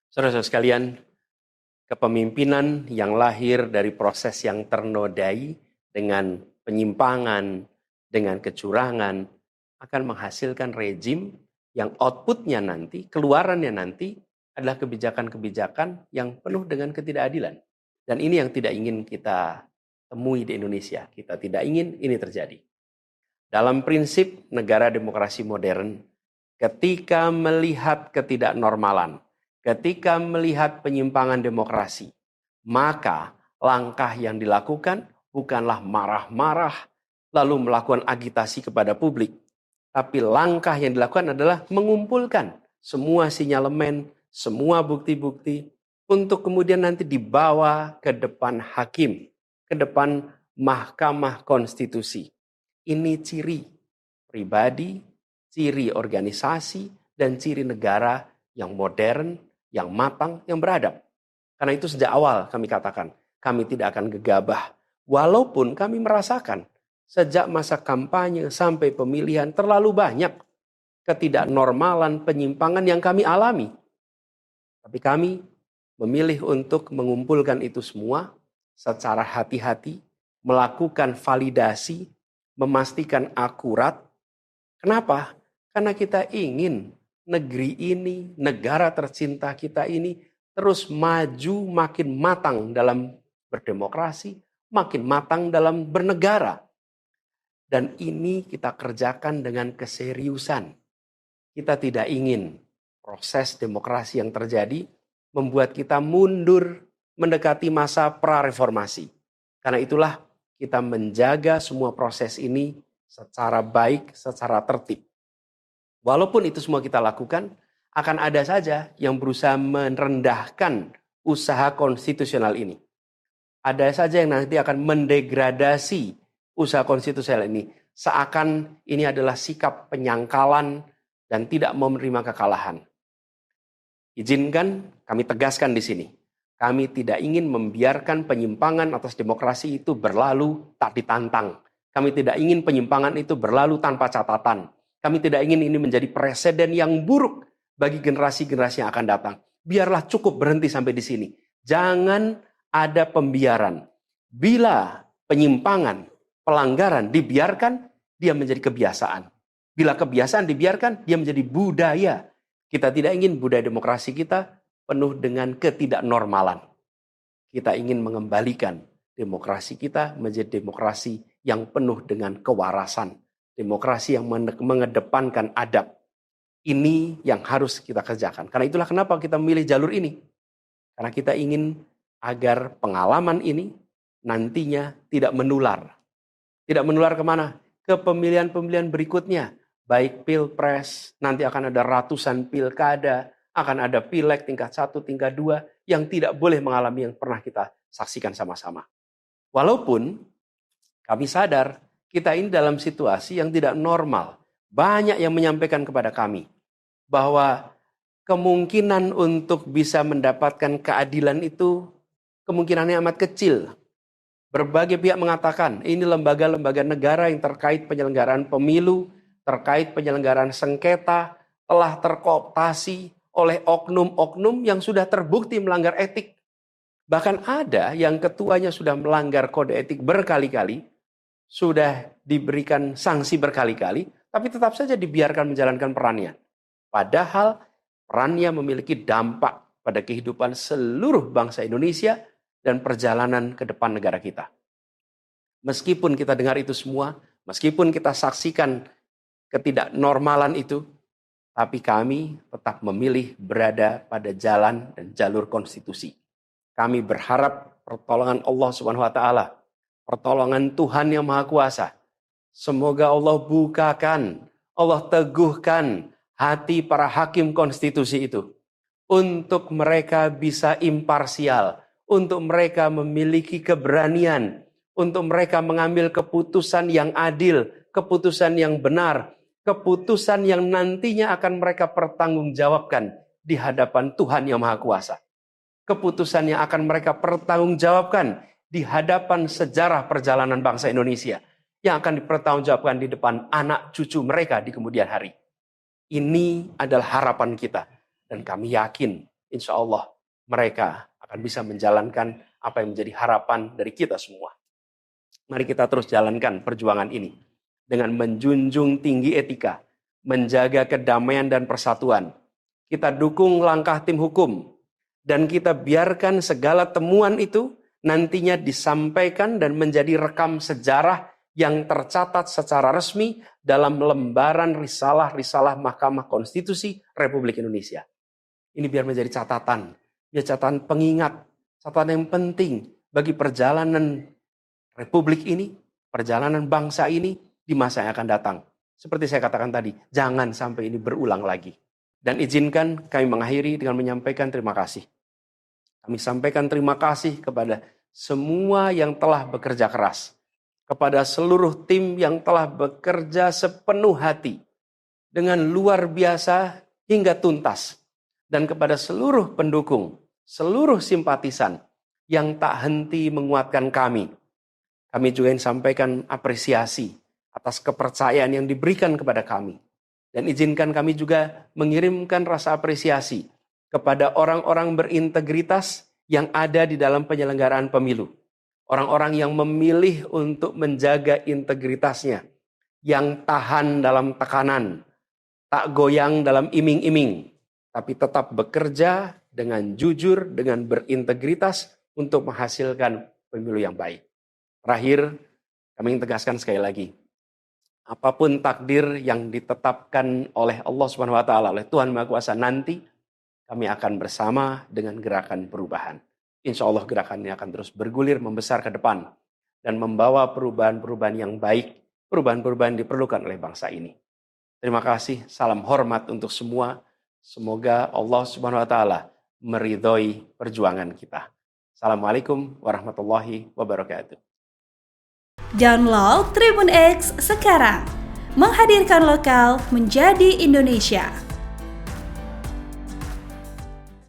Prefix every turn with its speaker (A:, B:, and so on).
A: Saudara-saudara sekalian, kepemimpinan yang lahir dari proses yang ternodai dengan penyimpangan, dengan kecurangan, akan menghasilkan rejim yang outputnya nanti, keluarannya nanti adalah kebijakan-kebijakan yang penuh dengan ketidakadilan. Dan ini yang tidak ingin kita temui di Indonesia. Kita tidak ingin ini terjadi. Dalam prinsip negara demokrasi modern, ketika melihat ketidaknormalan, ketika melihat penyimpangan demokrasi, maka langkah yang dilakukan bukanlah marah-marah lalu melakukan agitasi kepada publik. Tapi langkah yang dilakukan adalah mengumpulkan semua sinyalemen, semua bukti-bukti untuk kemudian nanti dibawa ke depan hakim, ke depan Mahkamah Konstitusi. Ini ciri pribadi, ciri organisasi, dan ciri negara yang modern, yang matang, yang beradab. Karena itu sejak awal kami katakan, kami tidak akan gegabah. Walaupun kami merasakan sejak masa kampanye sampai pemilihan terlalu banyak ketidaknormalan, penyimpangan yang kami alami. Tapi kami memilih untuk mengumpulkan itu semua secara hati-hati, melakukan validasi, memastikan akurat. Kenapa? Karena kita ingin negeri ini, negara tercinta kita ini terus maju makin matang dalam berdemokrasi, makin matang dalam bernegara. Dan ini kita kerjakan dengan keseriusan. Kita tidak ingin proses demokrasi yang terjadi membuat kita mundur mendekati masa pra-reformasi. Karena itulah kita menjaga semua proses ini secara baik, secara tertib. Walaupun itu semua kita lakukan, akan ada saja yang berusaha merendahkan usaha konstitusional ini. Ada saja yang nanti akan mendegradasi usaha konstitusional ini. Seakan ini adalah sikap penyangkalan dan tidak mau menerima kekalahan. Izinkan kami tegaskan di sini. Kami tidak ingin membiarkan penyimpangan atas demokrasi itu berlalu tak ditantang. Kami tidak ingin penyimpangan itu berlalu tanpa catatan. Kami tidak ingin ini menjadi presiden yang buruk bagi generasi-generasi yang akan datang. Biarlah cukup berhenti sampai di sini. Jangan ada pembiaran. Bila penyimpangan, pelanggaran dibiarkan, dia menjadi kebiasaan. Bila kebiasaan dibiarkan, dia menjadi budaya. Kita tidak ingin budaya demokrasi kita penuh dengan ketidaknormalan. Kita ingin mengembalikan demokrasi kita menjadi demokrasi yang penuh dengan kewarasan. Demokrasi yang mengedepankan adab. Ini yang harus kita kerjakan. Karena itulah kenapa kita memilih jalur ini. Karena kita ingin agar pengalaman ini nantinya tidak menular. Tidak menular kemana? Ke pemilihan-pemilihan berikutnya. Baik pilpres, nanti akan ada ratusan pilkada, akan ada pileg tingkat 1, tingkat 2, yang tidak boleh mengalami yang pernah kita saksikan sama-sama. Walaupun kami sadar, kita ini dalam situasi yang tidak normal. Banyak yang menyampaikan kepada kami bahwa kemungkinan untuk bisa mendapatkan keadilan itu kemungkinannya amat kecil. Berbagai pihak mengatakan ini lembaga-lembaga negara yang terkait penyelenggaraan pemilu, terkait penyelenggaraan sengketa, telah terkooptasi oleh oknum-oknum yang sudah terbukti melanggar etik. Bahkan ada yang ketuanya sudah melanggar kode etik berkali-kali, sudah diberikan sanksi berkali-kali, tapi tetap saja dibiarkan menjalankan perannya. Padahal perannya memiliki dampak pada kehidupan seluruh bangsa Indonesia dan perjalanan ke depan negara kita. Meskipun kita dengar itu semua, meskipun kita saksikan ketidaknormalan itu, tapi kami tetap memilih berada pada jalan dan jalur konstitusi. Kami berharap pertolongan Allah Subhanahu wa taala, pertolongan Tuhan yang Maha Kuasa. Semoga Allah bukakan, Allah teguhkan hati para hakim konstitusi itu untuk mereka bisa imparsial, untuk mereka memiliki keberanian, untuk mereka mengambil keputusan yang adil, keputusan yang benar, keputusan yang nantinya akan mereka pertanggungjawabkan di hadapan Tuhan yang Maha Kuasa. Keputusan yang akan mereka pertanggungjawabkan di hadapan sejarah perjalanan bangsa Indonesia, yang akan dipertanggungjawabkan di depan anak cucu mereka di kemudian hari. Ini adalah harapan kita. Dan kami yakin insya Allah mereka akan bisa menjalankan apa yang menjadi harapan dari kita semua. Mari kita terus jalankan perjuangan ini dengan menjunjung tinggi etika, menjaga kedamaian dan persatuan. Kita dukung langkah tim hukum dan kita biarkan segala temuan itu nantinya disampaikan dan menjadi rekam sejarah yang tercatat secara resmi dalam lembaran risalah-risalah Mahkamah Konstitusi Republik Indonesia. Ini biar menjadi catatan, catatan pengingat, catatan yang penting bagi perjalanan Republik ini, perjalanan bangsa ini di masa yang akan datang. Seperti saya katakan tadi, jangan sampai ini berulang lagi. Dan izinkan kami mengakhiri dengan menyampaikan terima kasih. Kami sampaikan terima kasih kepada semua yang telah bekerja keras. Kepada seluruh tim yang telah bekerja sepenuh hati. Dengan luar biasa hingga tuntas. Dan kepada seluruh pendukung, seluruh simpatisan yang tak henti menguatkan kami. Kami juga ingin sampaikan apresiasi atas kepercayaan yang diberikan kepada kami. Dan izinkan kami juga mengirimkan rasa apresiasi kepada orang-orang berintegritas yang ada di dalam penyelenggaraan pemilu. Orang-orang yang memilih untuk menjaga integritasnya, yang tahan dalam tekanan, tak goyang dalam iming-iming, tapi tetap bekerja dengan jujur, dengan berintegritas untuk menghasilkan pemilu yang baik. Terakhir, kami ingin tegaskan sekali lagi, apapun takdir yang ditetapkan oleh Allah Subhanahu wa taala, oleh Tuhan Maha Kuasa nanti, kami akan bersama dengan gerakan perubahan. Insya Allah gerakan ini akan terus bergulir, membesar ke depan, dan membawa perubahan-perubahan yang baik, perubahan-perubahan yang diperlukan oleh bangsa ini. Terima kasih, salam hormat untuk semua. Semoga Allah Subhanahu wa taala meridhoi perjuangan kita. Assalamualaikum warahmatullahi wabarakatuh.
B: Download Tribun X sekarang, menghadirkan lokal menjadi Indonesia.